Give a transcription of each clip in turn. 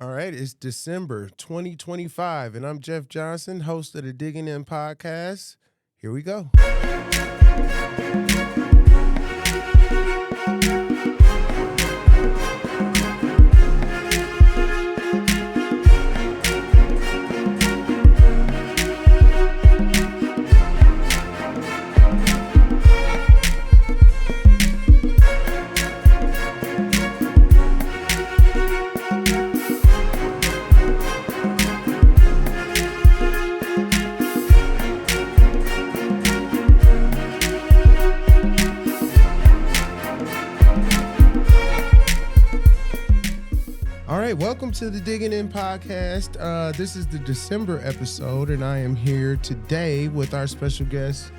All right, it's December 2025, and I'm Jeff Johnson, host of the Digging In podcast. Here we go. Welcome to the Digging In podcast. This is the December episode, and I am here today with our special guest,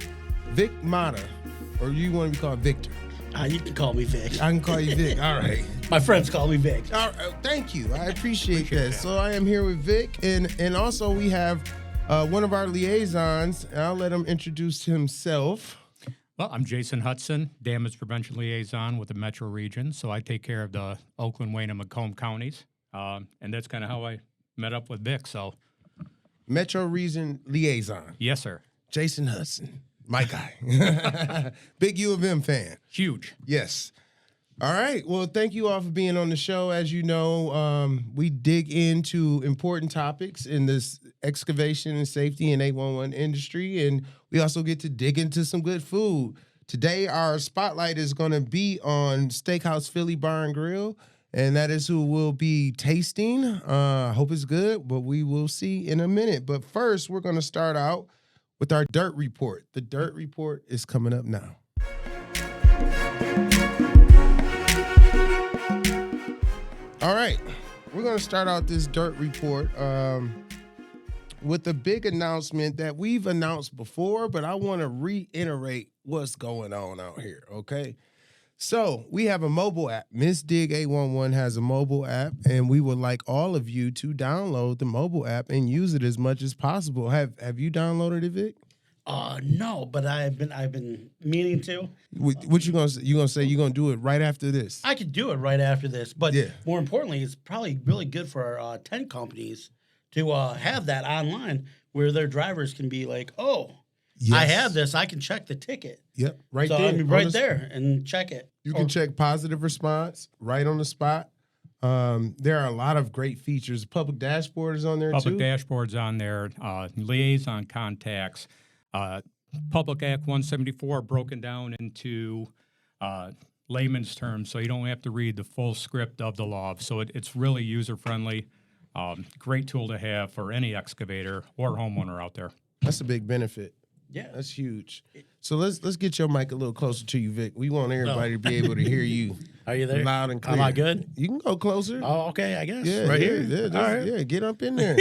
Vic Matta, or you want to be called Victor? You can call me Vic. I can call you Vic. All right. My friends call me Vic. All right. Thank you. I appreciate that. So I am here with Vic, and also we have one of our liaisons. And I'll let him introduce himself. Well, I'm Jason Hudson, Damage Prevention Liaison with the Metro Region. So I take care of the Oakland, Wayne, and Macomb counties. And that's kind of how I met up with Vic. So, Metro Region Liaison. Yes, sir. Jason Hudson, my guy. Big U of M fan. Huge. Yes. All right. Well, thank you all for being on the show. As you know, we dig into important topics in this excavation and safety and 811 industry, and we also get to dig into some good food. Today, our spotlight is going to be on Steakhouse Philly Bar Grill. And that is who we'll be tasting. I hope it's good, but we will see in a minute. But first, we're going to start out with our Dirt Report. The Dirt Report is coming up now. All right. We're going to start out this Dirt Report with a big announcement that we've announced before, but I want to reiterate what's going on out here, okay? So we have a mobile app. Miss Dig 811 has a mobile app, and we would like all of you to download the mobile app and use it as much as possible. Have you downloaded it, Vic? No, but I've been meaning to. What you gonna say? You gonna do it right after this? I could do it right after this, but yeah. More importantly, it's probably really good for our tent companies to have that online where their drivers can be like, oh. Yes. I have this. I can check the ticket. Yep, right so there. I mean, right there and check it. You can check positive response right on the spot. There are a lot of great features. Public dashboard is on there, Public too. dashboard's on there. Liaison contacts. Public Act 174 broken down into layman's terms, so you don't have to read the full script of the law. So it's really user-friendly. Great tool to have for any excavator or homeowner out there. That's a big benefit. Yeah, that's huge. So let's get your mic a little closer to you, Vic. We want everybody to be able to hear you. Are you there? Loud and clear. Am I good? You can go closer. Oh, okay, I guess. Yeah, right yeah, here. Yeah, all right. Yeah, get up in there.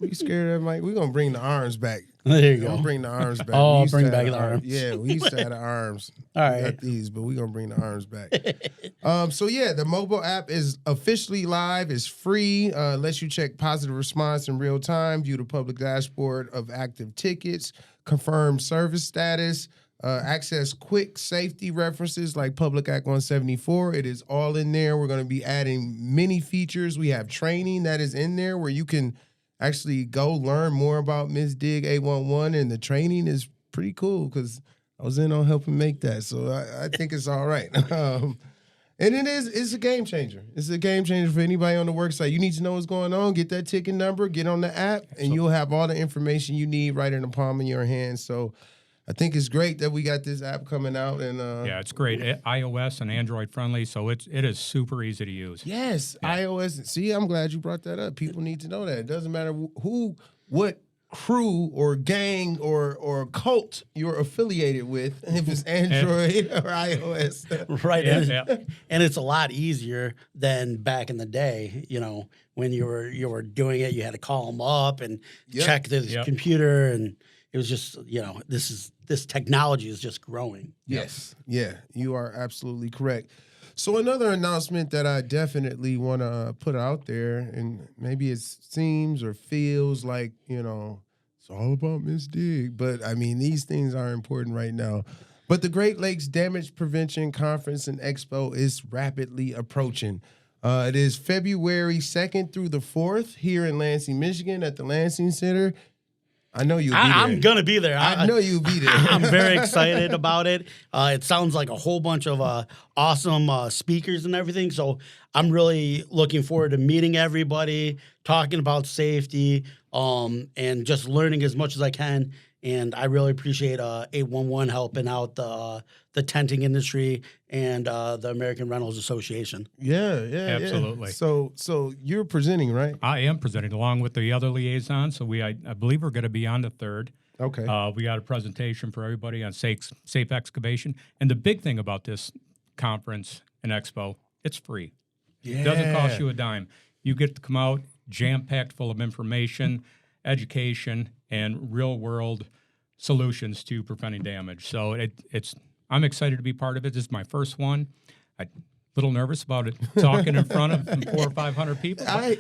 We scared of that mic. We're gonna bring the arms back. There you go. We'll bring the arms back. Oh, bring back the arms. Yeah, we used to have the arms. All right. We got these, but we're gonna bring the arms back. So yeah, the mobile app is officially live. It's free. Lets you check positive response in real time, view the public dashboard of active tickets, confirm service status, access quick safety references like Public Act 174. It is all in there. We're going to be adding many features. We have training that is in there where you can actually go learn more about Miss Dig 811, and the training is pretty cool because I was in on helping make that. So I think it's all right. And it's a game changer. It's a game changer for anybody on the work site. You need to know what's going on. Get that ticket number, get on the app, and you'll have all the information you need right in the palm of your hand. So I think it's great that we got this app coming out. And yeah, it's great. iOS and Android friendly, so it is super easy to use. Yes, yeah. iOS. See, I'm glad you brought that up. People need to know that. It doesn't matter what crew or gang or cult you're affiliated with, if it's Android or iOS. Right. Yeah, and it's a lot easier than back in the day, you know, when you were doing it, you had to call them up and check the computer, and it was just, you know, this technology is just growing. Yes. Yeah, you are absolutely correct. So another announcement that I definitely want to put out there, and maybe it seems or feels like, you know, it's all about Miss Dig, but I mean, these things are important right now. But the Great Lakes Damage Prevention Conference and Expo is rapidly approaching. It is February 2nd through the 4th here in Lansing, Michigan at the Lansing Center. I know you'll be there. I'm going to be there. I know you'll be there. I'm very excited about it. It sounds like a whole bunch of awesome speakers and everything. So I'm really looking forward to meeting everybody, talking about safety, and just learning as much as I can. And I really appreciate 811 helping out the tenting industry and the American Rentals Association. Yeah, absolutely. Yeah. So you're presenting, right? I am presenting along with the other liaisons. So I believe we're going to be on the 3rd. Okay. We got a presentation for everybody on safe excavation. And the big thing about this conference and expo, it's free. Yeah. It doesn't cost you a dime. You get to come out jam-packed full of information, education, and real-world solutions to preventing damage. So I'm excited to be part of it. This is my first one. I'm a little nervous about it, talking in front of 400 or 500 people. I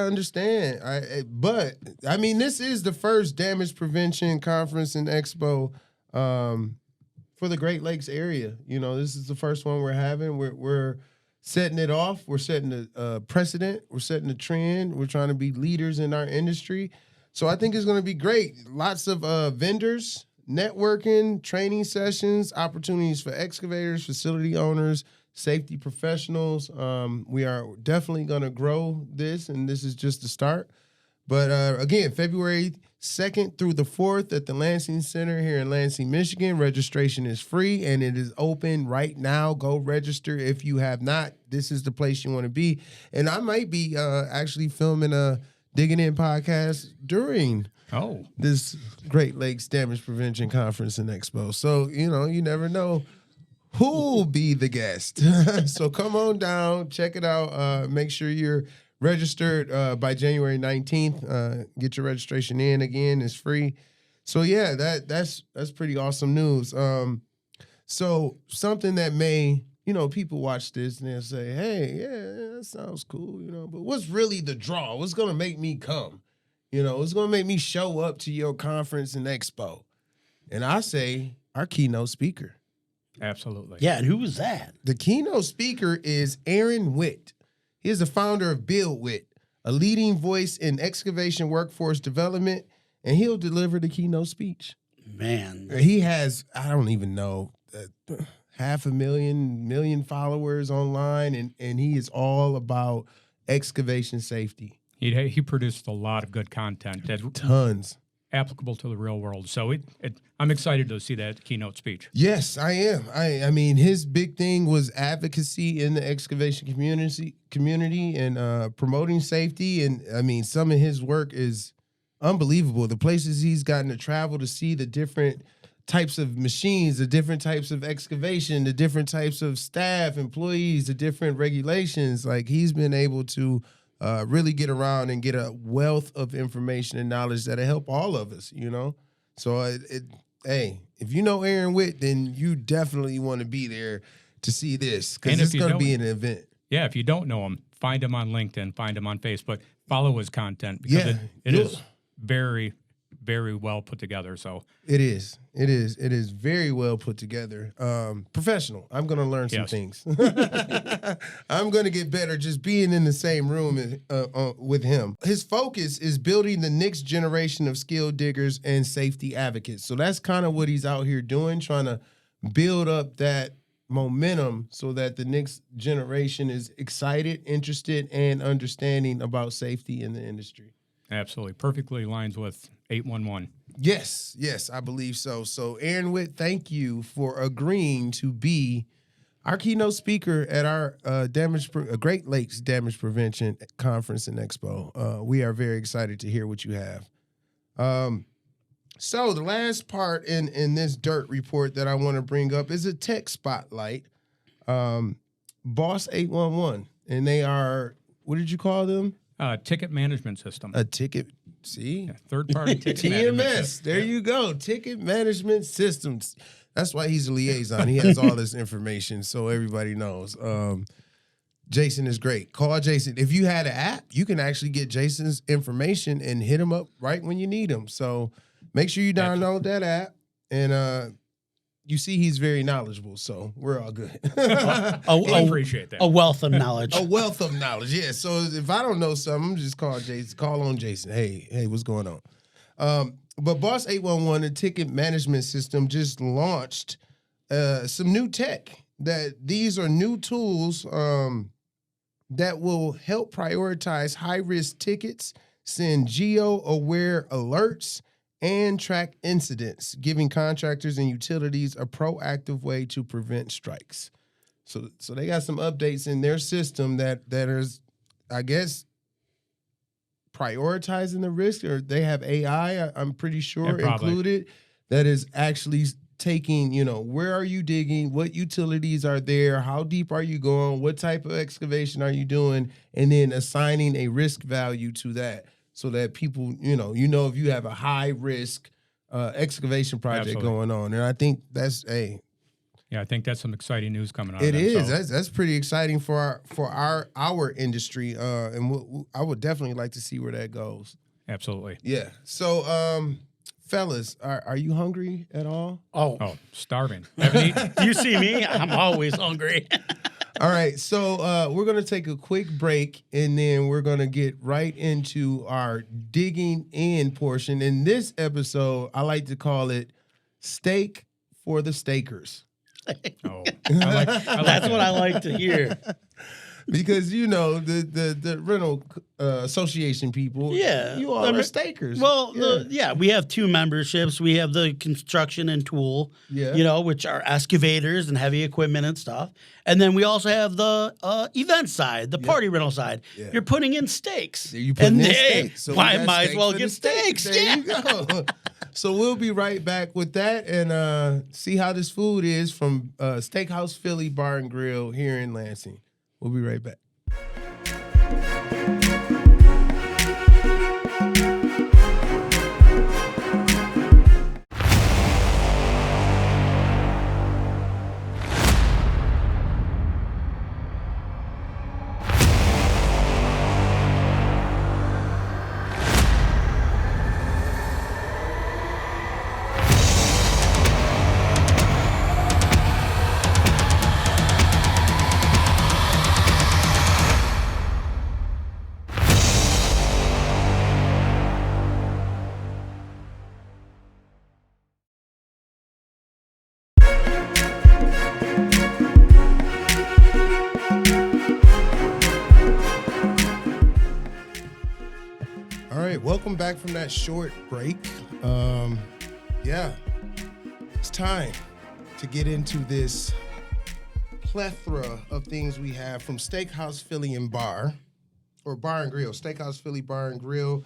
understand. But I mean, this is the first damage prevention conference and expo for the Great Lakes area. You know, this is the first one we're having. We're setting it off. We're setting a precedent. We're setting a trend. We're trying to be leaders in our industry. So I think it's going to be great. Lots of vendors, networking, training sessions, opportunities for excavators, facility owners, safety professionals. We are definitely going to grow this, and this is just the start. But again, February 2nd through the 4th at the Lansing Center here in Lansing, Michigan. Registration is free, and it is open right now. Go register if you have not. This is the place you want to be. And I might be actually filming a Digging In podcast during this Great Lakes Damage Prevention Conference and Expo. So, you know, you never know who'll be the guest. So come on down, check it out. Make sure you're registered by January 19th. Get your registration in again. It's free. So, yeah, that's pretty awesome news. So something that may, you know, people watch this and they'll say, hey, yeah, that sounds cool, you know, but what's really the draw? What's going to make me come? You know, what's going to make me show up to your conference and expo? And I say our keynote speaker. Absolutely. Yeah, and who was that? The keynote speaker is Aaron Witt. He is the founder of Build Witt, a leading voice in excavation workforce development, and he'll deliver the keynote speech. Man. He has, I don't even know, 500,000 followers online, and he is all about excavation safety. He produced a lot of good content. Tons. Applicable to the real world. So I'm excited to see that keynote speech. Yes, I am. I mean, his big thing was advocacy in the excavation community and promoting safety. And I mean, some of his work is unbelievable. The places he's gotten to travel to see the different types of machines, the different types of excavation, the different types of staff, employees, the different regulations. Like, he's been able to really get around and get a wealth of information and knowledge that'll help all of us, you know? So, hey, if you know Aaron Witt, then you definitely want to be there to see this, because it's going to be an event. Yeah, if you don't know him, find him on LinkedIn, find him on Facebook, follow his content, because it is very, very well put together. So it is very well put together. Professional. I'm going to learn some things. I'm going to get better just being in the same room with him. His focus is building the next generation of skilled diggers and safety advocates. So that's kind of what he's out here doing, trying to build up that momentum so that the next generation is excited, interested, and understanding about safety in the industry. Absolutely. Perfectly aligns with 811. Yes, I believe so. So, Aaron Witt, thank you for agreeing to be our keynote speaker at our Great Lakes Damage Prevention Conference and Expo. We are very excited to hear what you have. So, the last part in this dirt report that I want to bring up is a tech spotlight. Boss 811, and they are, what did you call them? Ticket management system. A ticket, see? Third-party ticket management TMS, system. there you go. Ticket management systems. That's why he's a liaison. He has all this information, so everybody knows. Jason is great. Call Jason. If you had an app, you can actually get Jason's information and hit him up right when you need him. So make sure you download that app and you see he's very knowledgeable, so we're all good. I appreciate that. A wealth of knowledge. A wealth of knowledge, yeah. So if I don't know something, I'm just call on Jason. Hey, what's going on? But Boss 811, the ticket management system, just launched some new tech. These are new tools that will help prioritize high-risk tickets, send geo-aware alerts, and track incidents, giving contractors and utilities a proactive way to prevent strikes. So they got some updates in their system that is, I guess, prioritizing the risk, or they have AI, I'm pretty sure, included, that is actually taking, where are you digging, what utilities are there, how deep are you going, what type of excavation are you doing, and then assigning a risk value to that. So that people, if you have a high risk excavation project going on, and I think that's yeah, I think that's some exciting news coming out. It is. So. That's pretty exciting for our industry, and I would definitely like to see where that goes. Absolutely. Yeah. So, fellas, are you hungry at all? Oh, starving. Haven't eaten. You see me? I'm always hungry. All right, so we're going to take a quick break, and then we're going to get right into our digging in portion. In this episode, I like to call it Steak for the Stakers. Oh, I like That's what I like to hear. Because, the rental association people, you all are stakers. Well, we have two memberships. We have the construction and tool, which are excavators and heavy equipment and stuff. And then we also have the event side, the party rental side. Yeah. You're putting in stakes. You're putting in stakes. So might as well get stakes. There you go. So we'll be right back with that and see how this food is from Steakhouse Philly Bar and Grill here in Lansing. We'll be right back. Welcome back from that short break. It's time to get into this plethora of things we have from Steakhouse Philly and Bar, or Bar and Grill. Steakhouse Philly Bar and Grill.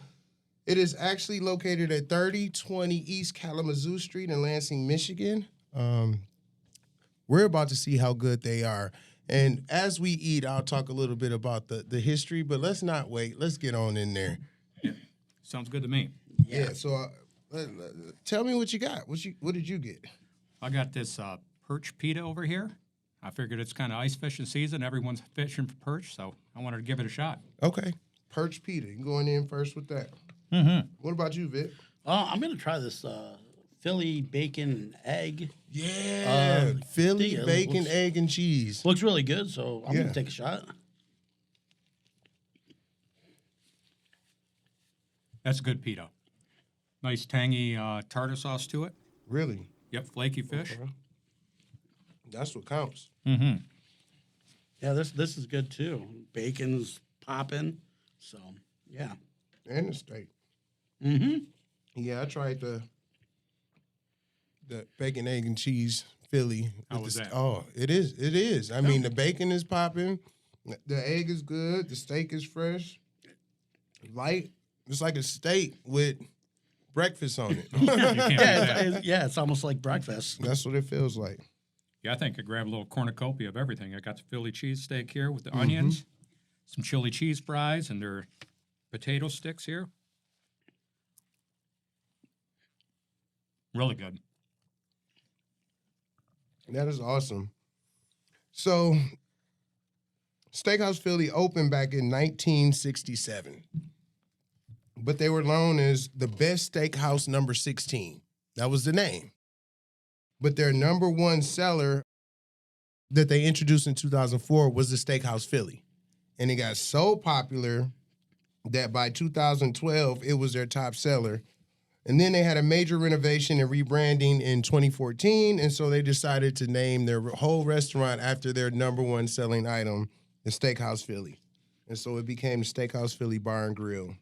It is actually located at 3020 East Kalamazoo Street in Lansing, Michigan. We're about to see how good they are. And as we eat, I'll talk a little bit about the history, but let's not wait. Let's get on in there. Sounds good to me. Yeah. So, tell me what you got. What did you get? I got this perch pita over here. I figured it's kind of ice fishing season. Everyone's fishing for perch, so I wanted to give it a shot. Okay, perch pita. You going in first with that? Mm-hmm. What about you, Vic? I'm gonna try this Philly bacon egg. Yeah, Philly bacon, egg, and cheese. Looks really good, so I'm gonna take a shot. That's good pita. Nice tangy tartar sauce to it. Really? Yep, flaky fish. Okay. That's what counts. Mm-hmm. Yeah, this is good too. Bacon's popping, so yeah. And the steak. Mm-hmm. Yeah, I tried the bacon, egg, and cheese Philly. How was that? Oh, it is. I mean, the bacon is popping. The egg is good. The steak is fresh. Light. It's like a steak with breakfast on it. It's almost like breakfast. That's what it feels like. Yeah, I think I grabbed a little cornucopia of everything. I got the Philly cheesesteak here with the onions, some chili cheese fries, and their potato sticks here. Really good. That is awesome. So, Steakhouse Philly opened back in 1967. But they were known as the Best Steakhouse number 16. That was the name. but their number one seller that they introduced in 2004 was the Steakhouse Philly. And it got so popular that by 2012, it was their top seller. And then they had a major renovation and rebranding in 2014, and so they decided to name their whole restaurant after their number one selling item, the Steakhouse Philly. And so it became the Steakhouse Philly Bar and Grill.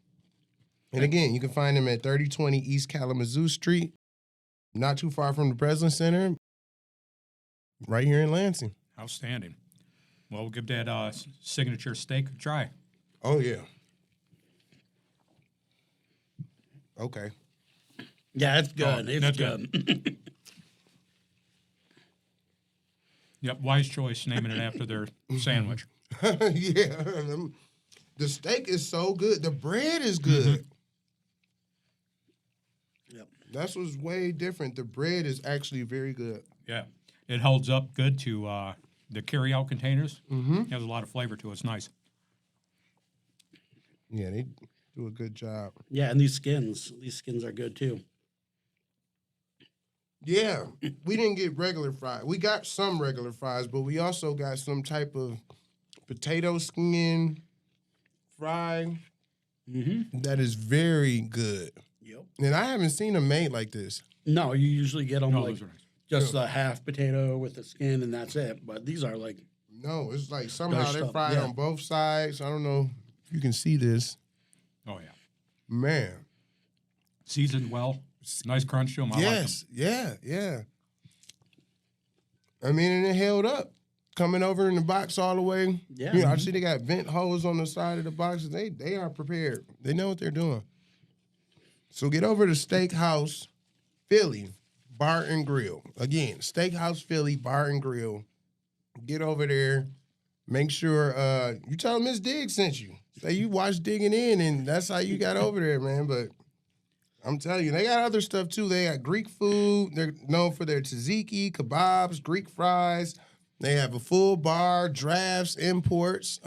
And again, you can find them at 3020 East Kalamazoo Street, not too far from the Breslin Center, right here in Lansing. Outstanding. Well, we'll give that signature steak a try. Oh, yeah. Okay. Yeah, it's good. It's good. good. Yep, wise choice naming it after their sandwich. Yeah. The steak is so good. The bread is good. Yep. That's what's way different. The bread is actually very good. Yeah, it holds up good to the carry-out containers. Mm-hmm. It has a lot of flavor to it. It's nice. Yeah, they do a good job. Yeah, and these skins are good too. Yeah, we didn't get regular fries. We got some regular fries, but we also got some type of potato skin fry that is very good. Yep. And I haven't seen them made like this. No, you usually get them No, like those are nice. just a half potato with the skin, and that's it. But these are like No, it's like somehow they're Diced up, fried yeah. on both sides. I don't know if you can see this. Oh, yeah. Man. Seasoned well. Nice crunch to them. I Yes. Yeah. I mean, and it held up. Coming over in the box all the way. Yeah. You know, I see they got vent holes on the side of the boxes. They are prepared. They know what they're doing. So get over to Steakhouse Philly Bar and Grill. Again, Steakhouse Philly Bar and Grill. Get over there. Make sure you tell Miss Diggs sent you. Say you watched Digging In, and that's how you got over there, man. But I'm telling you, they got other stuff too. They got Greek food. They're known for their tzatziki, kebabs, Greek fries. They have a full bar, drafts, imports.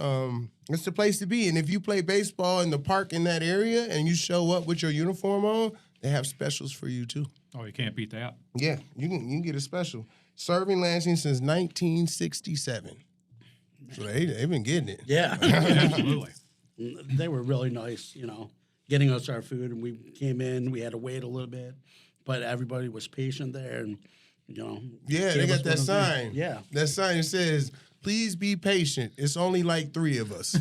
It's the place to be. And if you play baseball in the park in that area and you show up with your uniform on, they have specials for you too. Oh, you can't beat that. Yeah, you can get a special. Serving Lansing since 1967. So they've been getting it. yeah. Absolutely. They were really nice, getting us our food, and we came in. We had to wait a little bit, but everybody was patient there, and Yeah, they gave us got that one of sign. these. Yeah. That sign that says, "Please be patient. It's only like 3 of us."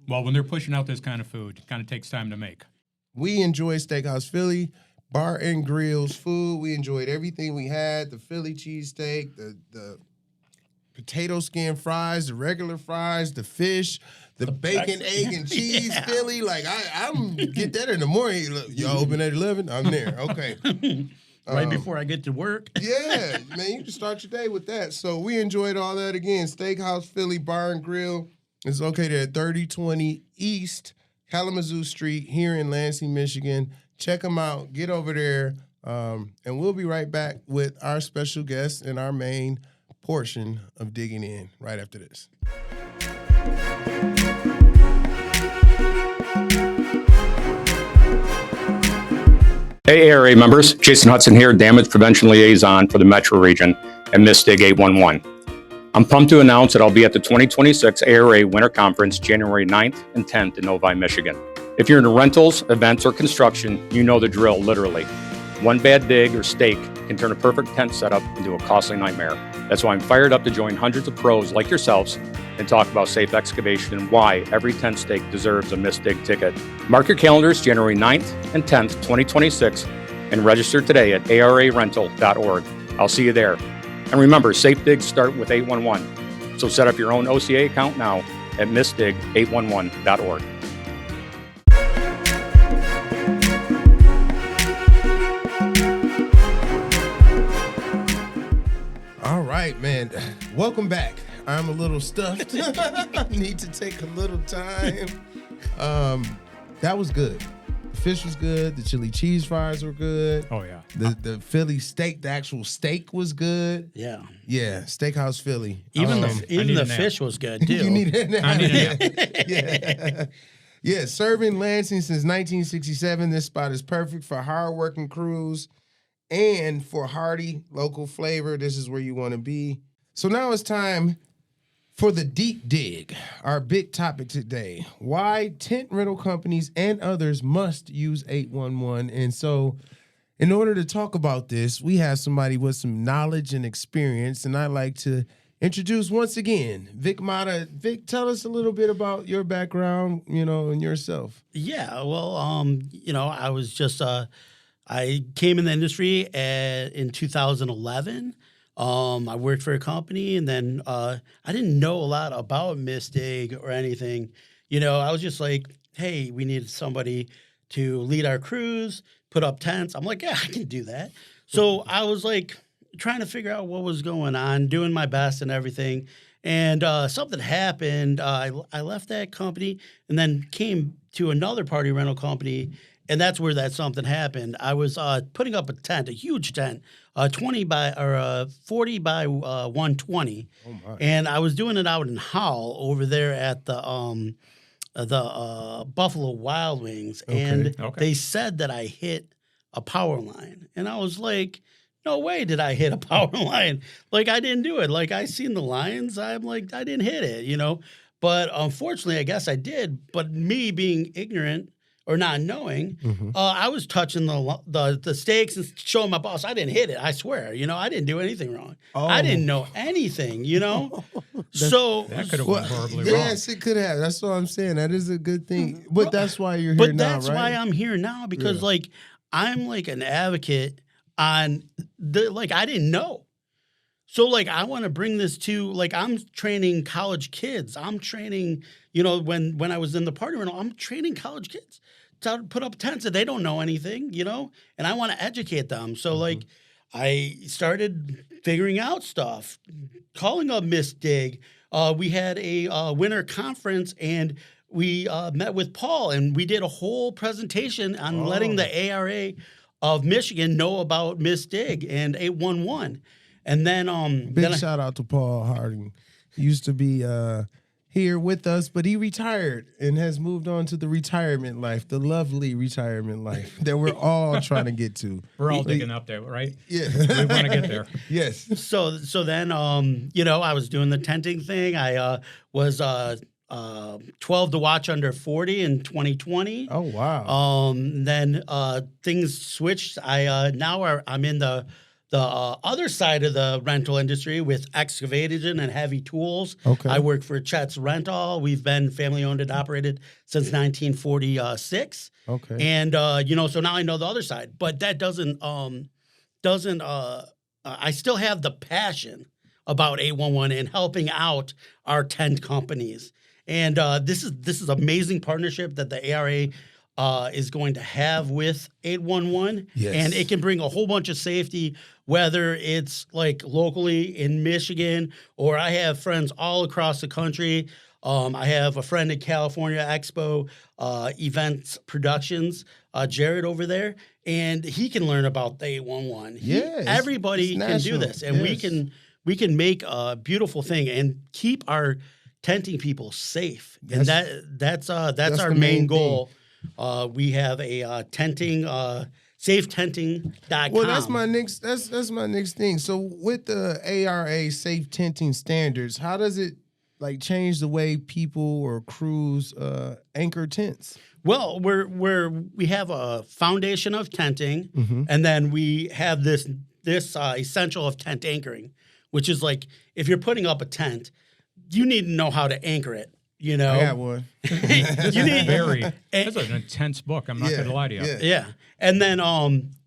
Well, when they're pushing out this kind of food, it kind of takes time to make. We enjoyed Steakhouse Philly Bar and Grill's food. We enjoyed everything we had: the Philly cheesesteak, the potato skin fries, the regular fries, the fish, the bacon, egg, and cheese Philly. Like I'm get that in the morning. Look, y'all open at 11. I'm there. Okay. Right before I get to work. Yeah, man, you can start your day with that. So we enjoyed all that again. Steakhouse Philly Bar and Grill is located at 3020 East Kalamazoo Street here in Lansing, Michigan. Check them out. Get over there. And we'll be right back with our special guest and our main portion of Digging In right after this. Hey, ARA members, Jason Hudson here, Damage Prevention Liaison for the Metro Region and MISTIG 811. I'm pumped to announce that I'll be at the 2026 ARA Winter Conference January 9th and 10th in Novi, Michigan. If you're into rentals, events, or construction, you know the drill, literally. One bad dig or stake can turn a perfect tent setup into a costly nightmare. That's why I'm fired up to join hundreds of pros like yourselves and talk about safe excavation and why every tent stake deserves a MISTIG ticket. Mark your calendars January 9th and 10th, 2026, and register today at ararental.org. I'll see you there. And remember, safe digs start with 811. So set up your own OCA account now at mistig811.org. All right, man. Welcome back. I'm a little stuffed. Need to take a little time. That was good. The fish was good. The chili cheese fries were good. Oh, yeah. The Philly steak, the actual steak was good. Yeah. Yeah, Steakhouse Philly. Even I the need a nap. fish was good too. You need it now. I need a nap. Yeah. Yeah, serving Lansing since 1967. This spot is perfect for hardworking crews and for hearty local flavor. This is where you want to be. So now it's time for the deep dig, our big topic today. Why tent rental companies and others must use 811. And so in order to talk about this, we have somebody with some knowledge and experience, and I'd like to introduce once again Vic Matta. Vic, tell us a little bit about your background, and yourself. Yeah, well, I was just I came in the industry in 2011. I worked for a company, and then I didn't know a lot about Mistig or anything. I was just like, hey, we need somebody to lead our crews, put up tents. I'm like, yeah, I can do that. So I was like trying to figure out what was going on, doing my best and everything. And something happened. I left that company and then came to another party rental company, and that's where that something happened. I was putting up a tent, a huge tent, 40 by 120, and I was doing it out in Howell over there at the Buffalo Wild Wings, and they said that I hit a power line, and I was like, no way did I hit a power line. Like, I didn't do it. Like, I seen the lines. I'm like, I didn't hit it, But unfortunately, I guess I did. But me being ignorant or not knowing, I was touching the stakes and showing my boss I didn't hit it. I swear, I didn't do anything wrong. I didn't know anything, So that could have went horribly wrong. Yes, it could have. That's what I'm saying. That is a good thing. But that's why you're here now, right? But that's why I'm here now, because I'm like an advocate on I didn't know. So I want to bring this to I'm training college kids. I'm training, when I was in the party rental, I'm training college kids to put up tents that they don't know anything, and I want to educate them. So I started figuring out stuff, calling up Mistig. We had a winter conference, and we met with Paul, and we did a whole presentation on letting the ARA of Michigan know about Mistig and 811. And then big shout out to Paul Harding. He used to be here with us, but he retired and has moved on to the retirement life, the lovely retirement life that we're all trying to get to. We're all digging up there, right? Yeah. We want to get there. Yes. So then I was doing the tenting thing. I was 12 to watch under 40 in 2020. Oh wow. Then things switched. I'm in the other side of the rental industry with excavation and heavy tools. Okay. I work for Chet's Rental. We've been family owned and operated since 1946. Okay. And so now I know the other side, but that doesn't I still have the passion about 811 and helping out our tent companies. And this is amazing partnership that the ARA is going to have with 811. Yes. And it can bring a whole bunch of safety, whether it's locally in Michigan, or I have friends all across the country. I have a friend in California, Expo Events Productions, Jared over there, and he can learn about the 811. Everybody can do this, and we can make a beautiful thing and keep our tenting people safe. And that's our main goal. We have a tenting, safetenting.com. Well, that's my next thing. So with the ARA safe tenting standards, how does it change the way people or crews anchor tents? Well, we have a foundation of tenting, and then we have this essential of tent anchoring, which is if you're putting up a tent, you need to know how to anchor it. I got one. That's an intense book. I'm not going to lie to you. Yeah. And then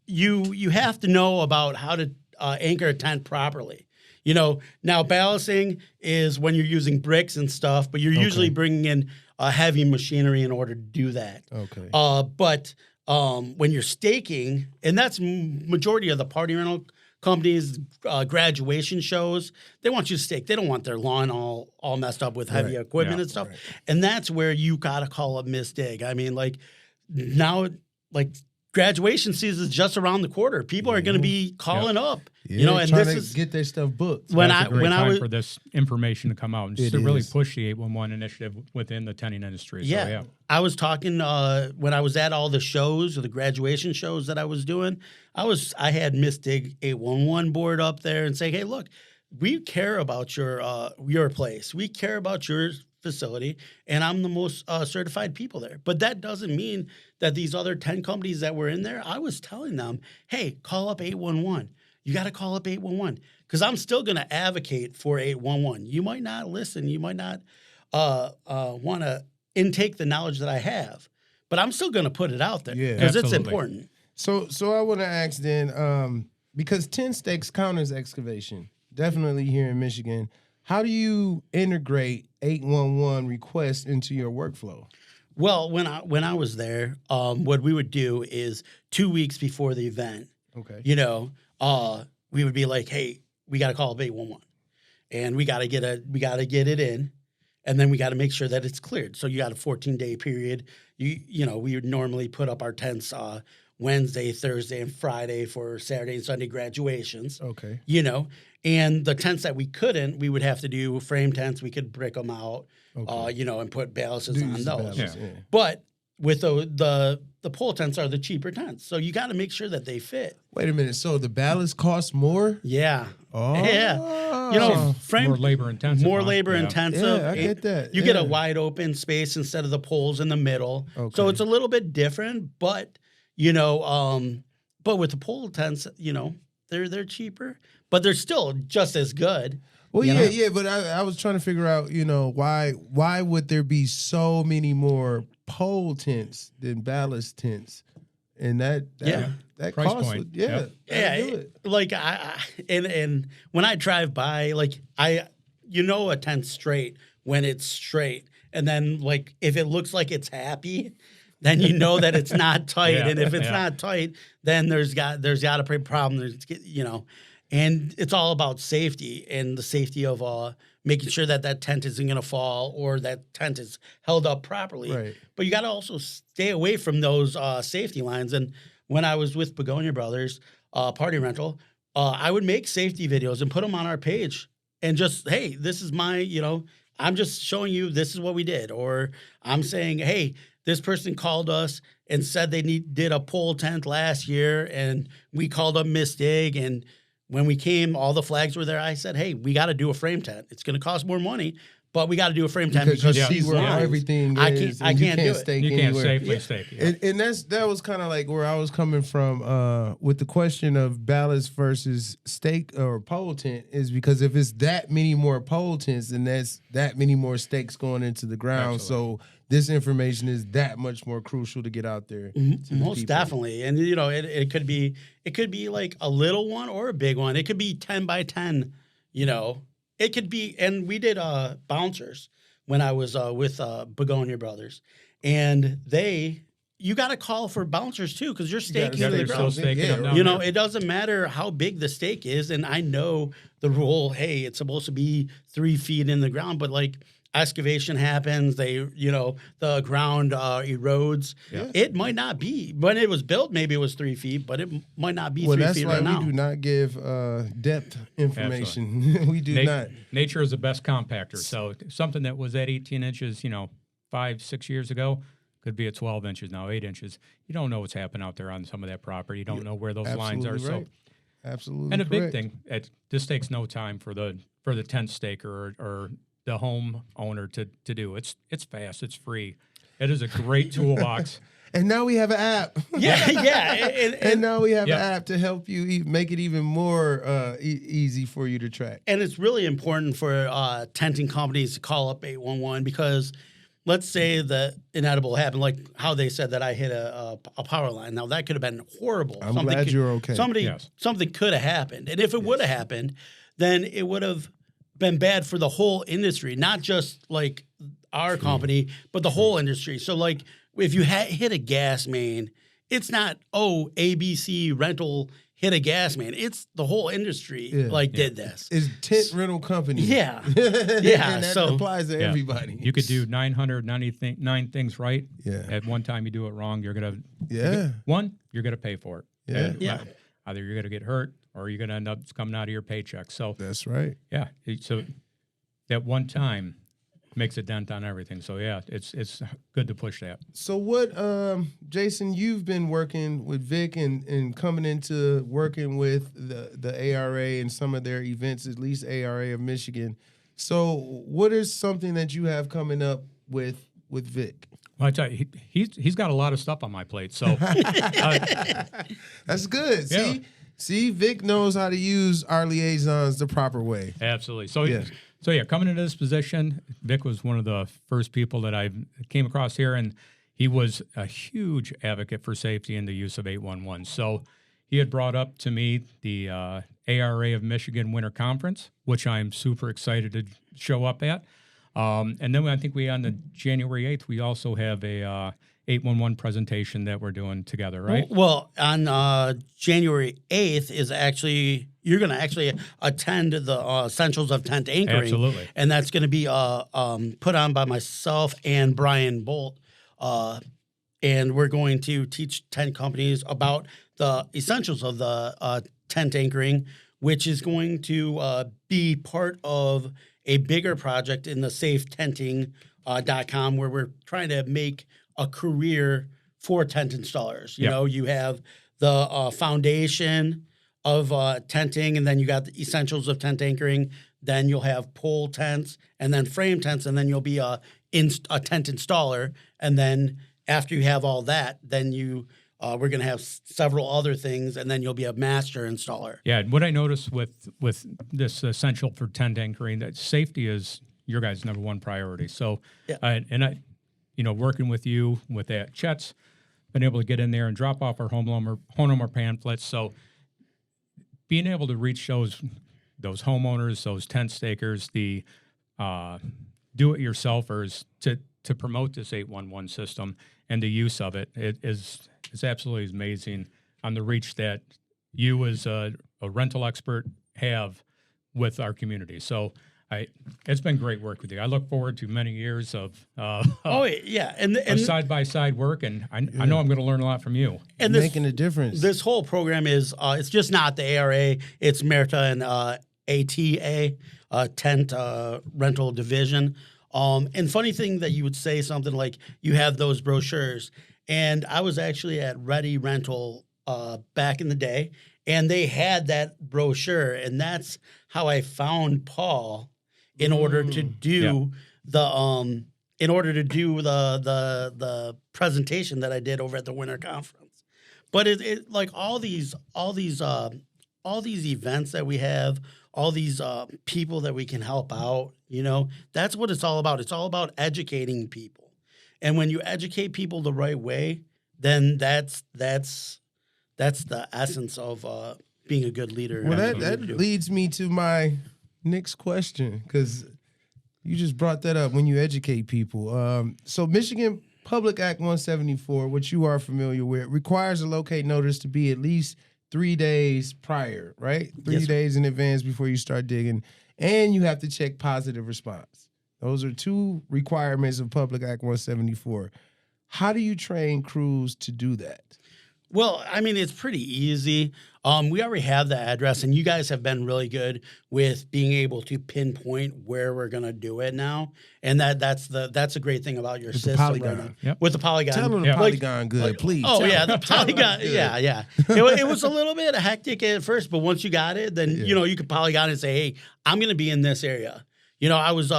you have to know about how to anchor a tent properly. Now ballasting is when you're using bricks and stuff, but you're usually bringing in heavy machinery in order to do that. Okay. But when you're staking, and that's majority of the party rental companies, graduation shows, they want you to stake. They don't want their lawn all messed up with heavy equipment and stuff. Right. And that's where you got to call up Mistig. I mean, now, graduation season is just around the corner. People are going to be calling up, Yeah, and trying this to is get their stuff booked. when That's a great time was for this information to come out and just to really push the 811 initiative within the tenting industry. Yeah. So, yeah. I was talking when I was at all the shows or the graduation shows that I was doing. I had Miss Dig 811 board up there and say, hey, look, we care about your place. We care about your facility, and I'm the most certified people there. But that doesn't mean that these other 10 companies that were in there, I was telling them, hey, call up 811. You got to call up 811 because I'm still going to advocate for 811. You might not listen. You might not want to intake the knowledge that I have, but I'm still going to put it out there because it's important. So I want to ask then, because 10 Steaks counters excavation, definitely here in Michigan, how do you integrate 811 requests into your workflow? Well, when I was there, what we would do is 2 weeks before the event, we would be like, hey, we got to call up 811 and we got to get it in. And then we got to make sure that it's cleared. So you got a 14-day period. We would normally put up our tents Wednesday, Thursday, and Friday for Saturday and Sunday graduations. Okay. And the tents that we couldn't, we would have to do frame tents. We could brick them out, and put balances on those. Yeah. But with the pole tents are the cheaper tents. So you got to make sure that they fit. Wait a minute. So the ballast costs more? Yeah. Oh. Yeah. Frame more labor intensive. More labor intensive. Yeah, I get that. You get a wide open space instead of the poles in the middle. Okay. So it's a little bit different, but but with the pole tents, they're cheaper, but they're still just as good. Well, yeah, but I was trying to figure out, why would there be so many more pole tents than ballast tents? And that price cost point. would, do it. Like and when I drive by, like a tent's straight when it's straight, and then like if it looks like it's happy, then you know that it's not tight, and if it's not tight, then there's got to be a problem. And it's all about safety and the safety of making sure that tent isn't going to fall or that tent is held up properly. Right. But you got to also stay away from those safety lines. And when I was with Begonia Brothers Party Rental, I would make safety videos and put them on our page and just, hey, this is my, I'm just showing you this is what we did. Or I'm saying, hey, this person called us and said they did a pole tent last year, and we called up Miss Dig, and when we came, all the flags were there. I said, hey, we got to do a frame tent. It's going to cost more money, but we got to do a frame tent because you see where everything is. I can't do it. You can't safely stake. Yeah. And that was kind of like where I was coming from with the question of ballast versus stake or pole tent, is because if it's that many more pole tents, then that's that many more stakes going into the ground. Absolutely. So this information is that much more crucial to get out there. Most definitely. And it could be like a little one or a big one. It could be 10 by 10, It could be, and we did bouncers when I was with Begonia Brothers, and you got to call for bouncers too because you're staking the ground. It doesn't matter how big the stake is, and I know the rule. Hey, it's supposed to be 3 feet in the ground, but like excavation happens, the ground erodes. Yeah. It might not be when it was built. Maybe it was 3 feet, but it might not be 3 feet right now. We do not give depth information. We do not. Nature is the best compactor. So something that was at 18 inches, 5-6 years ago, could be at 12 inches now, 8 inches. You don't know what's happened out there on some of that property. You don't know where those lines are. Right. So absolutely. And a big thing, this takes no time for the tent staker or the home owner to do. It's fast. It's free. It is a great toolbox. And now we have an app. Yeah. And now we have an app to help you make it even more easy for you to track. And it's really important for tenting companies to call up 811 because let's say that inedible happened, like how they said that I hit a power line. Now, that could have been horrible. I'm glad you're okay. Something could have happened. And if it would have happened, then it would have been bad for the whole industry, not just like our company, but the whole industry. So like if you hit a gas main, it's not, ABC rental hit a gas main. It's the whole industry did this. It's tent rental company. Yeah. And that applies to everybody. You could do 999 things right. Yeah. At one time you do it wrong, you're going to Yeah. One, you're going to pay for it. Yeah. Yeah. Either you're going to get hurt or you're going to end up coming out of your paycheck. So That's right. yeah, so that one time makes a dent on everything. So yeah, it's good to push that. So what, Jason, you've been working with Vic and coming into working with the ARA and some of their events, at least ARA of Michigan. So what is something that you have coming up with Vic? Well, I tell you, he's got a lot of stuff on my plate. So That's good. Yeah. See, Vic knows how to use our liaisons the proper way. absolutely. So Yeah. Coming into this position, Vic was one of the first people that I came across here, and he was a huge advocate for safety and the use of 811. So he had brought up to me the ARA of Michigan Winter Conference, which I'm super excited to show up at. And then I think on the January 8th, we also have a 811 presentation that we're doing together, right? Well, on January 8th is actually, you're going to actually attend the Essentials of Tent Anchoring. Absolutely. And that's going to be put on by myself and Brian Bolt. And we're going to teach tent companies about the essentials of the tent anchoring, which is going to be part of a bigger project in the safetenting.com where we're trying to make a career for tent installers. You know, you have the foundation of tenting, and then you got the essentials of tent anchoring. Then you'll have pole tents, and then frame tents, and then you'll be a tent installer. And then after you have all that, then we're going to have several other things, and then you'll be a master installer. Yeah, and what I noticed with this essential for tent anchoring, that safety is your guys' number one priority. So, working with you with that, Chet's been able to get in there and drop off our homeowner pamphlets. So, being able to reach those homeowners, those tent stakers, the do-it-yourselfers to promote this 811 system and the use of it, is absolutely amazing on the reach that you as a rental expert have with our community. So it's been great work with you. I look forward to many years of and side-by-side work, and I know I'm going to learn a lot from you. And making a difference. This whole program is it's just not the ARA, it's Matta and ATA, Tent Rental Division. And funny thing that you would say something like you have those brochures. And I was actually at Ready Rental back in the day, and they had that brochure, and that's how I found Paul in order to do the presentation that I did over at the Winter Conference. But it like all these events that we have, all these people that we can help out, that's what it's all about. It's all about educating people. And when you educate people the right way, then that's the essence of being a good leader. Well, that leads me to my next question, because you just brought that up when you educate people. So Michigan Public Act 174, which you are familiar with, requires a locate notice to be at least 3 days prior, right? 3 days in advance before you start digging. And you have to check positive response. Those are two requirements of Public Act 174. How do you train crews to do that? Well, I mean, it's pretty easy. We already have the address, and you guys have been really good with being able to pinpoint where we're going to do it now. And that's a great thing about your system. Polygon. Right now. With the Polygon. Tell them the Polygon good, please. Oh, yeah, the Polygon. Yeah. It was a little bit hectic at first, but once you got it, then, you can Polygon and say, hey, I'm going to be in this area. I was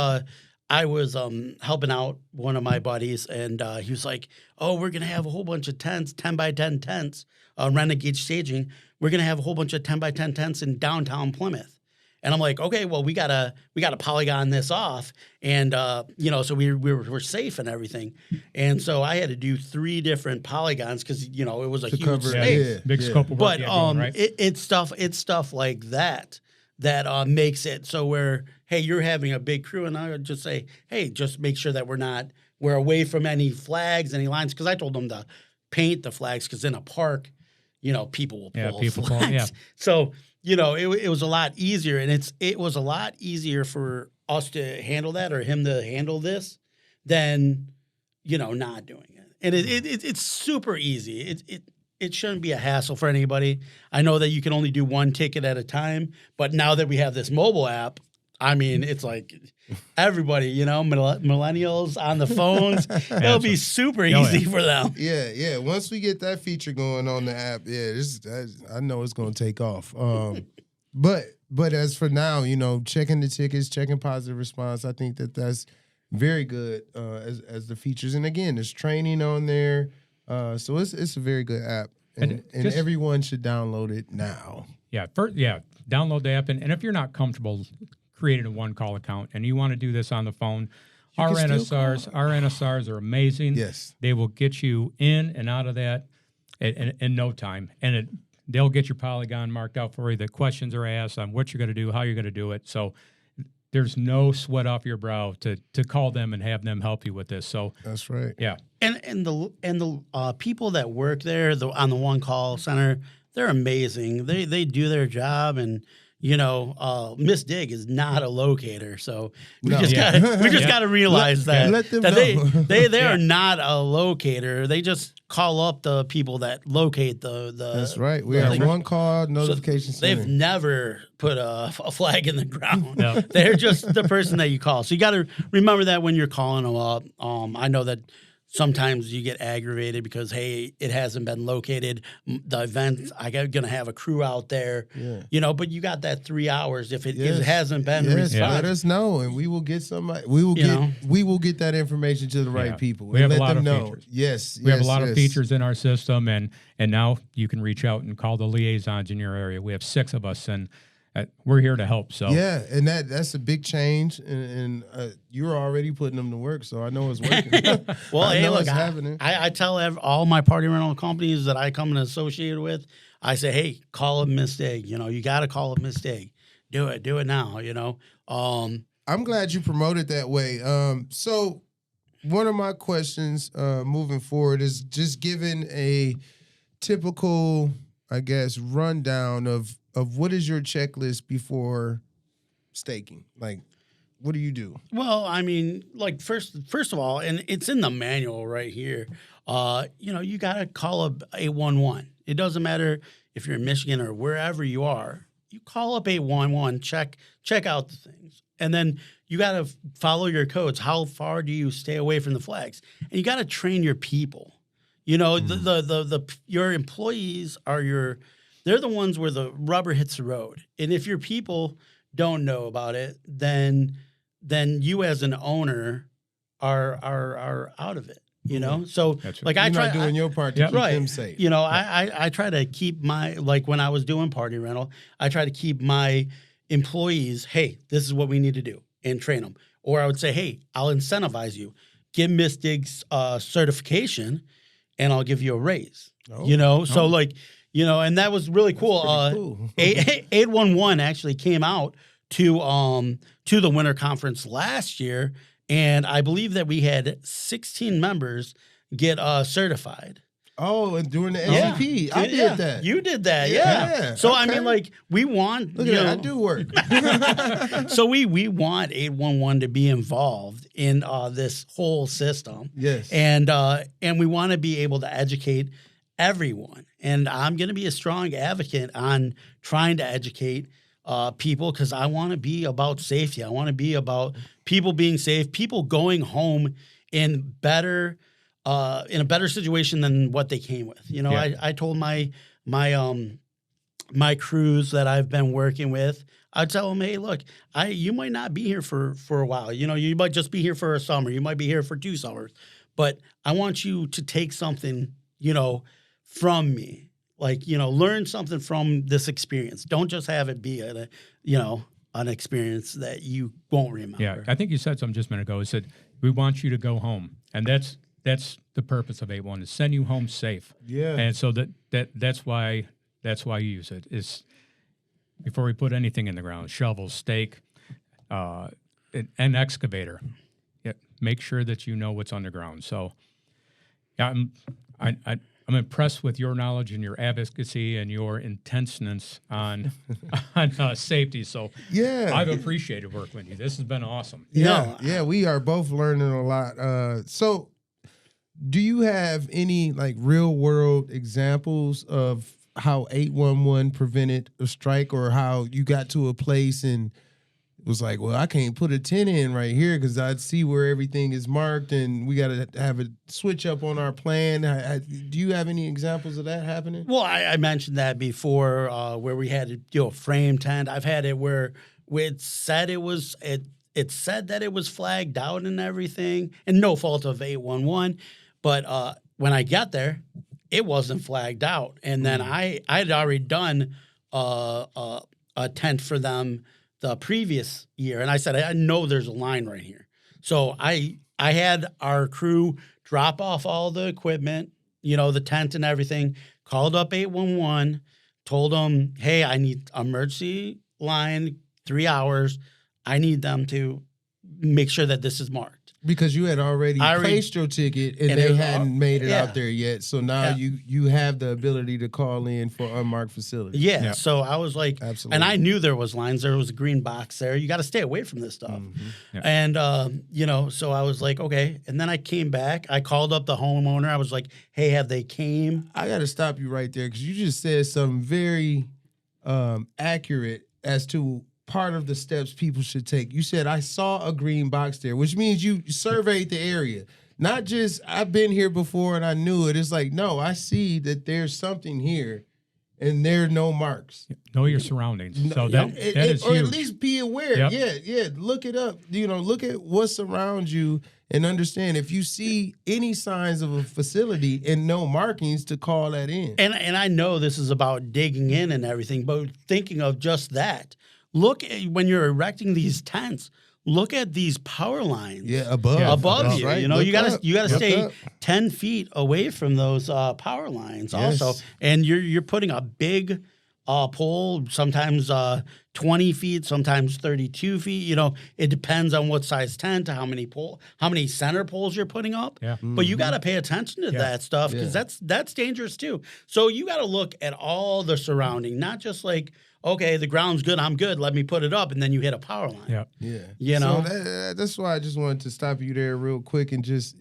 helping out one of my buddies, and he was like, oh, we're going to have a whole bunch of tents, 10 by 10 tents, Renegade Staging. We're going to have a whole bunch of 10 by 10 tents in downtown Plymouth. And I'm like, okay, well, we gotta Polygon this off. And, so we're safe and everything. And so I had to do 3 different polygons because, it was a huge space. Big scope of work. But right? It's stuff like that makes it so where, hey, you're having a big crew, and I would just say, hey, just make sure that we're away from any flags, any lines, because I told them to paint the flags, because in a park, people will pull flags. So, it was a lot easier, and it was a lot easier for us to handle that or him to handle this than, not doing it. and it's super easy. It shouldn't be a hassle for anybody. I know that you can only do one ticket at a time, but now that we have this mobile app, I mean, it's like everybody, you know, millennials on the phones, it'll be super easy for them. Yeah. Once we get that feature going on the app, I know it's going to take off. But as for now, you know, checking the tickets, checking positive response, I think that's very good as the features. And again, there's training on there. So it's a very good app, and everyone should download it now. Yeah, download the app, and if you're not comfortable creating a one-call account and you want to do this on the phone, our NSRs are amazing. Yes, they will get you in and out of that in no time, and they'll get your polygon marked out for you. The questions are asked on what you're going to do, how you're going to do it. So there's no sweat off your brow to call them and have them help you with this. So that's right. Yeah. And the people that work there on the one call center, they're amazing. They do their job, and you know, Miss Dig is not a locator, so we just got to realize that they are not a locator. They just call up the people that locate the. That's right. We are one call notification center. They've never put a flag in the ground. No. They're just the person that you call. So you got to remember that when you're calling them up. I know that sometimes you get aggravated because, hey, it hasn't been located. The event, I'm going to have a crew out there, you know, but you got that 3 hours if it hasn't been responded. Let us know, and we will get somebody. We will get that information to the right people. We have and a lot let them of know. features. Yes, we have a lot of features in our system, and now you can reach out and call the liaisons in your area. We have 6 of us, and we're here to help. So yeah, and that's a big change, and you're already putting them to work, so I know it's working. Well, hey, look, I tell all my party rental companies that I come and associate with, I say, hey, call a mistake. You know, you got to call a mistake. Do it now. You know. I'm glad you promoted that way. So one of my questions moving forward is just giving a typical, I guess, rundown of what is your checklist before staking? Like, what do you do? Well, I mean, like first of all, and it's in the manual right here. You know, you got to call up 811. It doesn't matter if you're in Michigan or wherever you are. You call up 811, check out the things, and then you got to follow your codes. How far do you stay away from the flags? And you got to train your people. You know, your employees are they're the ones where the rubber hits the road. And if your people don't know about it, then you as an owner are out of it. You know, so like You're not doing your part to keep them safe. You know, I try to keep like when I was doing party rental, I try to keep my employees. Hey, this is what we need to do, and train them. Or I would say, hey, I'll incentivize you, get Miss Dig's certification, and I'll give you a raise. You know, so like. You know, and that was really cool. 811 actually came out to the winter conference last year, and I believe that we had 16 members get certified. Oh, and during the SCP, I did that. You did that, yeah. So I mean, like we want. Look at that, I do work. So we want 811 to be involved in this whole system. Yes, and we want to be able to educate everyone. And I'm going to be a strong advocate on trying to educate people because I want to be about safety. I want to be about people being safe, people going home in a better situation than what they came with. You know, I told my crews that I've been working with, I'd tell them, hey, look, you might not be here for a while. You know, you might just be here for a summer. You might be here for 2 summers. But I want you to take something, you know, from me, like, you know, learn something from this experience. Don't just have it be an experience that you won't remember. Yeah, I think you said something just a minute ago. It said we want you to go home, and that's the purpose of 811 is send you home safe. Yeah, and so that's why you use it is before we put anything in the ground, shovel, stake, an excavator. Yeah, make sure that you know what's underground. So, yeah, I'm impressed with your knowledge and your advocacy and your intenseness on safety. So I've appreciated working with you. This has been awesome. Yeah, we are both learning a lot. So Do you have any like real world examples of how 811 prevented a strike, or how you got to a place and it was like, well, I can't put a 10 in right here because I see where everything is marked and we got to have a switch up on our plan. Do you have any examples of that happening? Well, I mentioned that before, where we had a frame tent. I've had it where it said it said that it was flagged out and everything, and no fault of 811. But when I got there, it wasn't flagged out, and then I'd already done a tent for them the previous year, and I said, I know there's a line right here. So I had our crew drop off all the equipment, the tent and everything, called up 811, told them, hey, I need emergency line, 3 hours. I need them to make sure that this is marked. Because you had already placed your ticket and they hadn't made it out there yet. So now you have the ability to call in for unmarked facilities. Yeah. So I was like, absolutely. And I knew there was lines. There was a green box there. You got to stay away from this stuff. And, so I was like, okay. And then I came back. I called up the homeowner. I was like, hey, have they came? I got to stop you right there because you just said something very accurate as to part of the steps people should take. You said, I saw a green box there, which means you surveyed the area. Not just, I've been here before and I knew it. It's like, no, I see that there's something here and there are no marks. Know your surroundings. So that is or huge. at least be aware. Yep. Yeah. Look it up. Look at what's around you and understand if you see any signs of a facility and no markings to call that in. And I know this is about digging in and everything, but thinking of just that, look at, when you're erecting these tents, look at these power lines. Yeah, above you. Right. You gotta stay 10 feet away from those power lines also. And you're putting a big pole, sometimes 20 feet, sometimes 32 feet. It depends on what size tent, how many center poles you're putting up. Yeah. But you gotta pay attention to that stuff because that's dangerous too. So you gotta look at all the surrounding, not just like, okay, the ground's good, I'm good, let me put it up, and then you hit a power line. Yeah. So that's why I just wanted to stop you there real quick and just,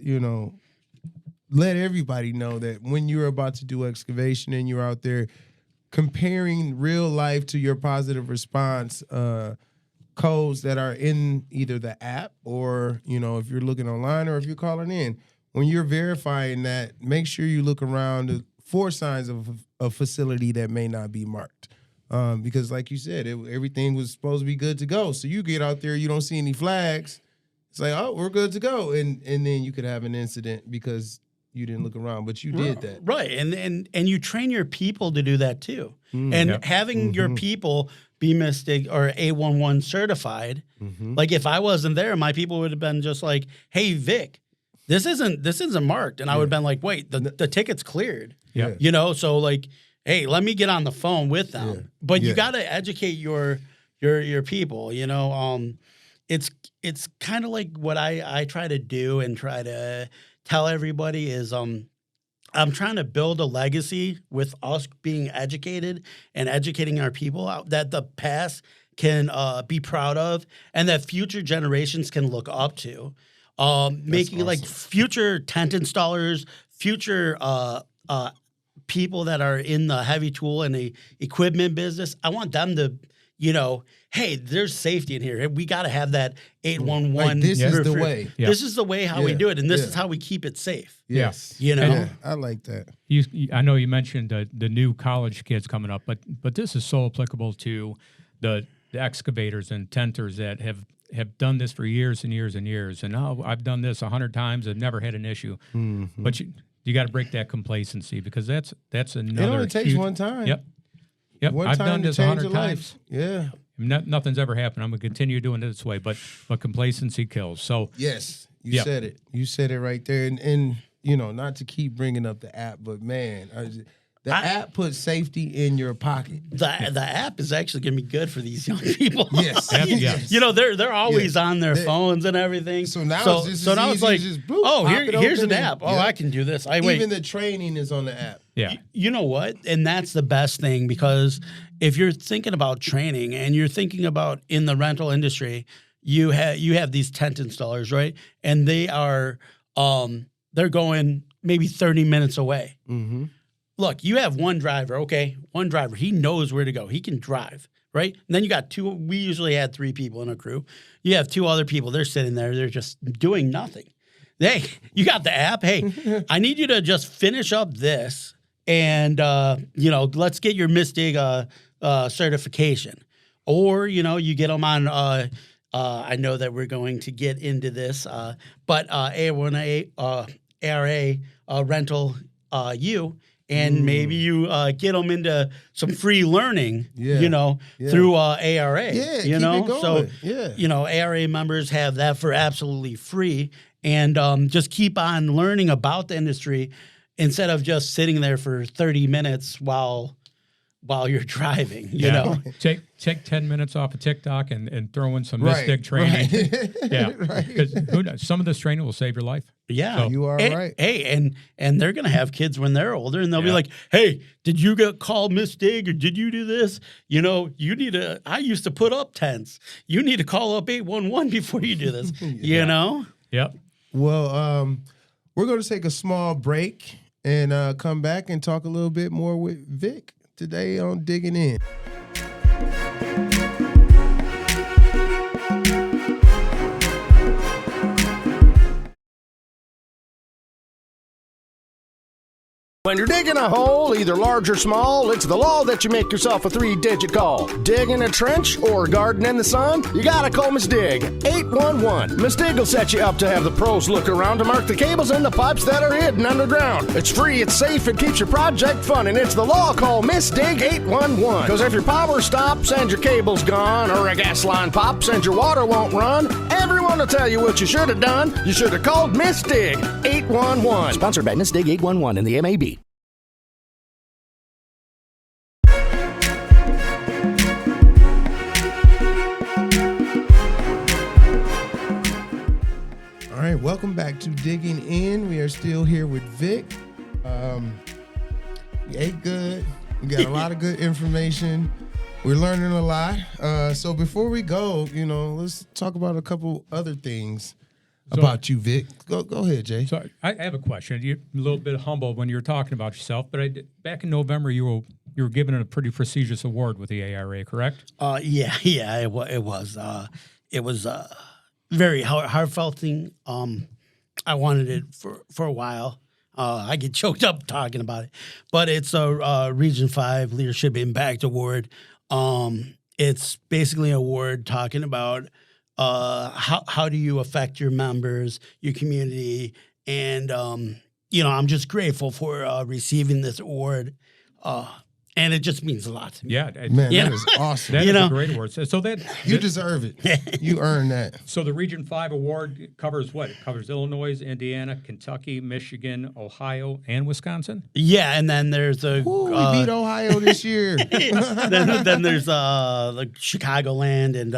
let everybody know that when you're about to do excavation and you're out there comparing real life to your positive response codes that are in either the app or, if you're looking online or if you're calling in, when you're verifying that, make sure you look around for signs of a facility that may not be marked. Because like you said, everything was supposed to be good to go. So you get out there, you don't see any flags. It's like, oh, we're good to go. And then you could have an incident because you didn't look around, but you did that. Right. And you train your people to do that too. And having your people be Mystic or A11 certified, like if I wasn't there, my people would have been just like, hey, Vic, this isn't marked. And I would have been like, wait, the ticket's cleared. Yeah. So like, hey, let me get on the phone with them. Yeah. But you got to educate your people, It's kind of like what I try to do and try to tell everybody is I'm trying to build a legacy with us being educated and educating our people out that the past can be proud of and that future generations can look up to. Making awesome. Like future tent installers, future people that are in the heavy tool and the equipment business, I want them to, hey, there's safety in here. We got to have that 811. Like this is the way. Yeah. This is the way how we do it, and this is how we keep it safe. Yes. I like that. I know you mentioned the new college kids coming up, but this is so applicable to the excavators and tenters that have done this for years and years and years. And now I've done this 100 times and never had an issue. Mm-hmm. But you got to break that complacency because that's another. It only takes one time. Yep. I've done this 100 times. Yeah. Nothing's ever happened. I'm gonna continue doing it this way, but complacency kills. So yes, you said it. You said it right there. And not to keep bringing up the app, but man, the app puts safety in your pocket. The app is actually going to be good for these young people. Yes. They're always on their phones and everything. So now it's like, just, here's an app. Oh, I can do this. Even the training is on the app. Yeah. You know what? And that's the best thing because if you're thinking about training and you're thinking about in the rental industry, you have these tent installers, right? And they are they're going maybe 30 minutes away. Mm-hmm. Look, you have one driver, okay? One driver. He knows where to go. He can drive, right? And then you got two. We usually had 3 people in a crew. You have 2 other people. They're sitting there. They're just doing nothing. Hey, you got the app. Hey, I need you to just finish up this and, let's get your MISTIG certification. Or, you get them on, I know that we're going to get into this, but ARA rental you. And maybe you get them into some free learning, through ARA. Yeah, keep it going. So, yeah. ARA members have that for absolutely free. And just keep on learning about the industry instead of just sitting there for 30 minutes while you're driving, you know. Take 10 minutes off of TikTok and throw in some MISTIG training. Right. Yeah. Because who knows? Some of this training will save your life. Yeah. So, you are right. Hey, and they're going to have kids when they're older, and they'll be like, hey, did you get called MISTIG, or did you do this? You need to, I used to put up tents. You need to call up 811 before you do this, you know? Yep. Well, we're going to take a small break and come back and talk a little bit more with Vic today on Digging In. When you're digging a hole, either large or small, it's the law that you make yourself a 3-digit call. Digging a trench or garden in the sun? You gotta call Miss Dig, 811. Miss Dig will set you up to have the pros look around to mark the cables and the pipes that are hidden underground. It's free, it's safe, it keeps your project fun, and it's the law. Call Miss Dig 811. Because if your power stops and your cable's gone, or a gas line pops and your water won't run, everyone will tell you what you should have done. You should have called Miss Dig 811. Sponsored by Miss Dig 811 and the MAB. All right, welcome back to Digging In. We are still here with Vic. We ate good. We got a lot of good information. We're learning a lot. So before we go, let's talk about a couple other things about you, Vic. Go ahead, Jay. So I have a question. You're a little bit humble when you're talking about yourself, but back in November you were given a pretty prestigious award with the ARA, correct? Yeah, it was. It was very heartfelt thing. I wanted it for a while. I get choked up talking about it, but it's a Region 5 Leadership Impact Award. It's basically an award talking about how do you affect your members, your community, and I'm just grateful for receiving this award. And it just means a lot to me. Yeah, man, that is awesome. That is a great award. So you deserve it. You earned that. So the Region 5 award covers what? It covers Illinois, Indiana, Kentucky, Michigan, Ohio, and Wisconsin? Yeah, and then there's we beat Ohio this year. then there's like Chicagoland and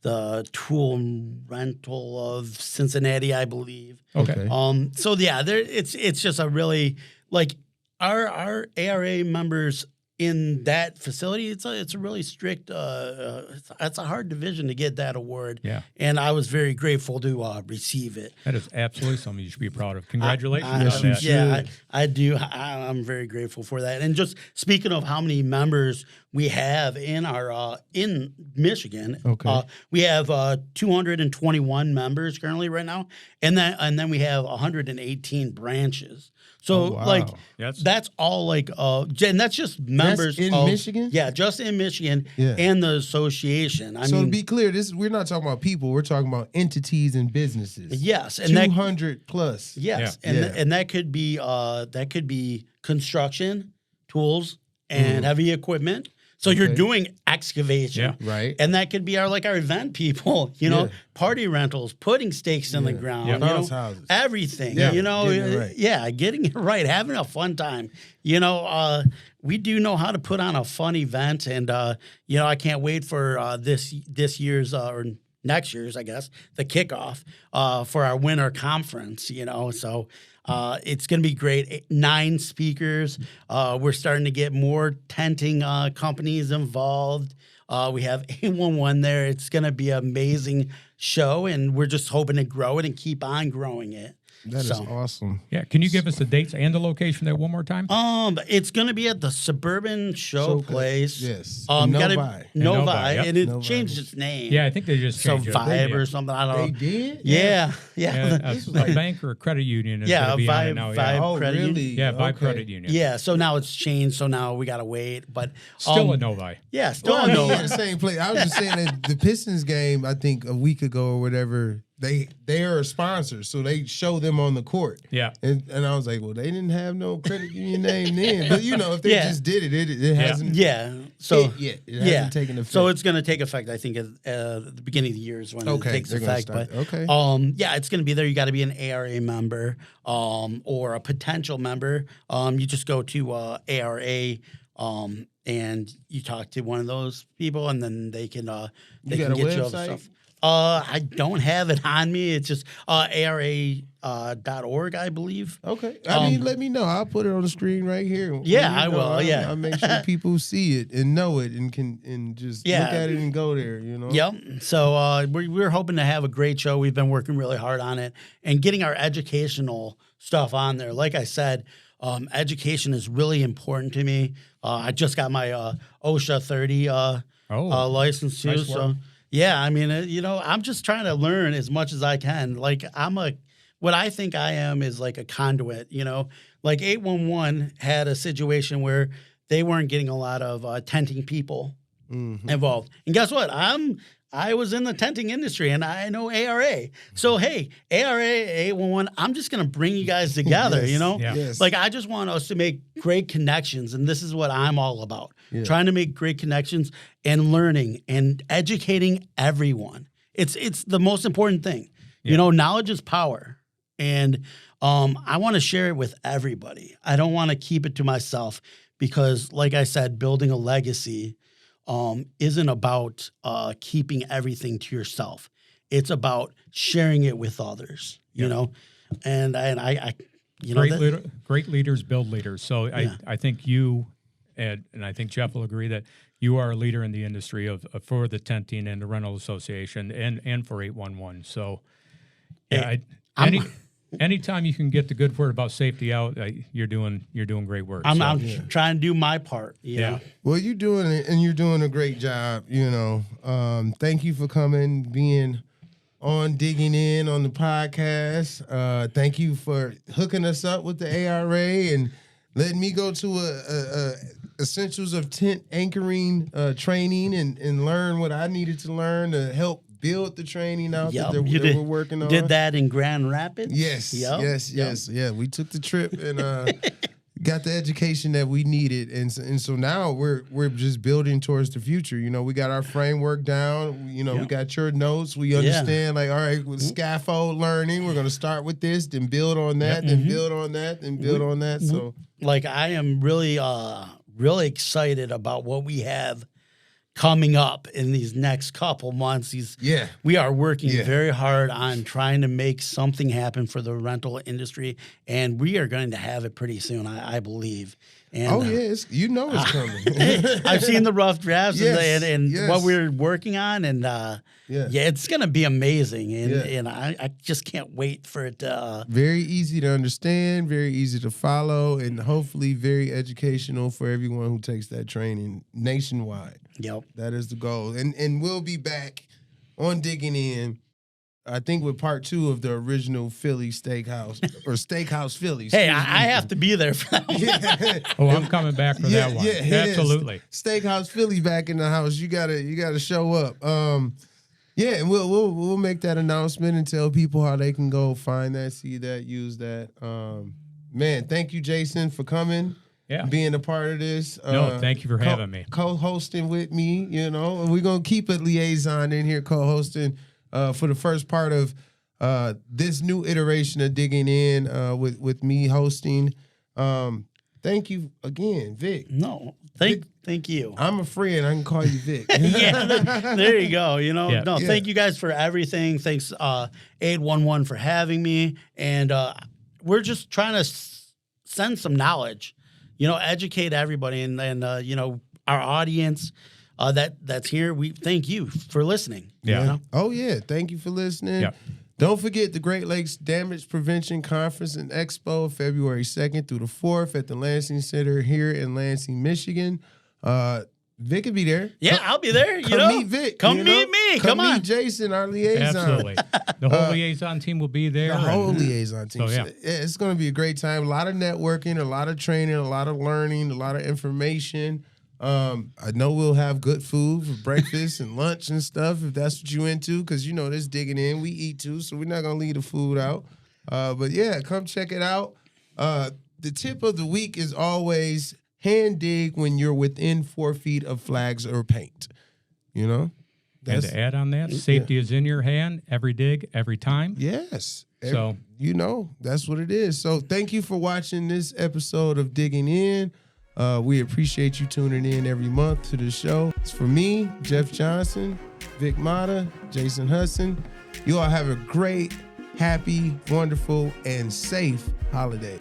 the Tool Rental of Cincinnati, I believe. Okay. So yeah, it's just a really like our ARA members in that facility. It's a really strict. It's a hard division to get that award. Yeah. And I was very grateful to receive it. That is absolutely something you should be proud of. Congratulations on Yes, you that. should. Yeah, I do. I'm very grateful for that. And just speaking of how many members we have in our in Michigan, we have 221 members currently right now, and then we have 118 branches. So that's all like and that's just members in Michigan. Yeah, just in Michigan and the association. I mean, to be clear, we're not talking about people. We're talking about entities and businesses. Yes, and 200 plus. Yes, and that could be construction, tools, and heavy equipment. So you're doing excavation, right? And that could be our event people, party rentals, putting stakes in the ground, houses, everything, getting it right. Getting it right, having a fun time. We do know how to put on a fun event, and I can't wait for this year's or next year's, I guess, the kickoff for our winter conference. So. It's going to be great. 9 speakers. We're starting to get more tenting companies involved. We have 811 there. It's going to be an amazing show, and we're just hoping to grow it and keep on growing it. That is awesome. Yeah. Can you give us the dates and the location there one more time? It's going to be at the Suburban Showplace. Yes. Novi, yep. and it Novi. changed its name. Yeah, I think they just Some changed it. Vibe or something. I don't know. They did? Yeah. A bank or a credit union is going to be on it now. Vibe Oh, Credit really? Union. Yeah, Vibe Okay. Credit Union. Yeah, so now it's changed. So now we got to wait. But Still a Novi. Yeah, still Well, a I mean, Novi. the same place. I was just saying that the Pistons game, I think a week ago or whatever, they're a sponsor, so they show them on the court. Yeah. And I was like, well, they didn't have no credit union name then. But, if they just did it hasn't So hit yet. It hasn't taken effect. So it's going to take effect, I think, at the beginning of the year is when it takes they're gonna effect. start. But Okay. it's going to be there. You got to be an ARA member or a potential member. You just go to ARA and you talk to one of those people, and then they can got get a you all the website? stuff. I don't have it on me. It's just ARA.org, I believe. Okay. I mean, let me know. I'll put it on the screen right here. Yeah, I will. I'll make sure people see it and know it and can just look at it and go there, Yep. So we're hoping to have a great show. We've been working really hard on it and getting our educational stuff on there. Like I said, education is really important to me. I just got my OSHA 30 license too. Nice So work. yeah, I mean, I'm just trying to learn as much as I can. Like what I think I am is like a conduit, like 811 had a situation where they weren't getting a lot of tenting people involved. And guess what? I was in the tenting industry and I know ARA. So, hey, ARA, 811, I'm just going to bring you guys together, Yeah. Yes. Like, I just want us to make great connections. And this is what I'm all about. Yeah. Trying to make great connections and learning and educating everyone. It's the most important thing. Yeah. Knowledge is power. And I want to share it with everybody. I don't want to keep it to myself because, like I said, building a legacy isn't about keeping everything to yourself. It's about sharing it with others, you know? And I great leaders build leaders. So I think you and I think Jeff will agree that you are a leader in the industry for the tenting and the rental association and for 811. So anytime you can get the good word about safety out, you're doing great work. I'm trying to do my part. Yeah. Well, you're doing it, and you're doing a great job. Thank you for coming, being on Digging In on the podcast. Thank you for hooking us up with the ARA and letting me go to a essentials of tent anchoring training and learn what I needed to learn to help build the training out that we're working on. Did that in Grand Rapids? Yes. Yeah, we took the trip and got the education that we needed, and so now we're just building towards the future. We got our framework down. We got your notes. We understand. Like, all right, with scaffold learning, we're going to start with this, then build on that, then build on that, then build on that. So, like, I am really, really excited about what we have coming up in these next couple months. We are working very hard on trying to make something happen for the rental industry, and we are going to have it pretty soon, I believe. And, it's coming. I've seen the rough drafts and Yes. what we're working on, and it's going to be amazing, and I just can't wait for it to. Very easy to understand, very easy to follow, and hopefully very educational for everyone who takes that training nationwide. Yep. That is the goal. And we'll be back on Digging In, I think, with part 2 of the original Philly Steakhouse, or Steakhouse Philly. Hey, I have to be there for that one. Oh, I'm coming back for that one. Absolutely. Steakhouse Philly back in the house. You gotta show up. And we'll make that announcement and tell people how they can go find that, see that, use that. Man, thank you, Jason, for coming. Yeah. Being a part of this. No, thank you for having me. Co-hosting with me, and we're going to keep a liaison in here co-hosting for the first part of this new iteration of Digging In with me hosting. Thank you again, Vic. No, thank you. I'm a friend. I can call you Vic. There you go. Thank you guys for everything. Thanks, 811 for having me. And we're just trying to send some knowledge, educate everybody. And our audience that's here, we thank you for listening. Yeah. Oh, yeah. Thank you for listening. Yeah. Don't forget the Great Lakes Damage Prevention Conference and Expo, February 2nd through the 4th at the Lansing Center here in Lansing, Michigan. Vic will be there. Yeah, I'll be there. Come meet Vic. Come meet me. Come on. meet Jason, our liaison. Absolutely. The whole liaison team will be there. The whole liaison team. So, yeah. It's going to be a great time. A lot of networking, a lot of training, a lot of learning, a lot of information. I know we'll have good food for breakfast and lunch and stuff if that's what you into, because, this digging in. We eat too, so we're not going to leave the food out. But, yeah, come check it out. The tip of the week is always hand dig when you're within 4 feet of flags or paint. And to add on that, safety is in your hand, every dig, every time. Yes. So that's what it is. So thank you for watching this episode of Digging In. We appreciate you tuning in every month to the show. It's for me, Jeff Johnson, Vic Matta, Jason Hudson. You all have a great, happy, wonderful, and safe holiday.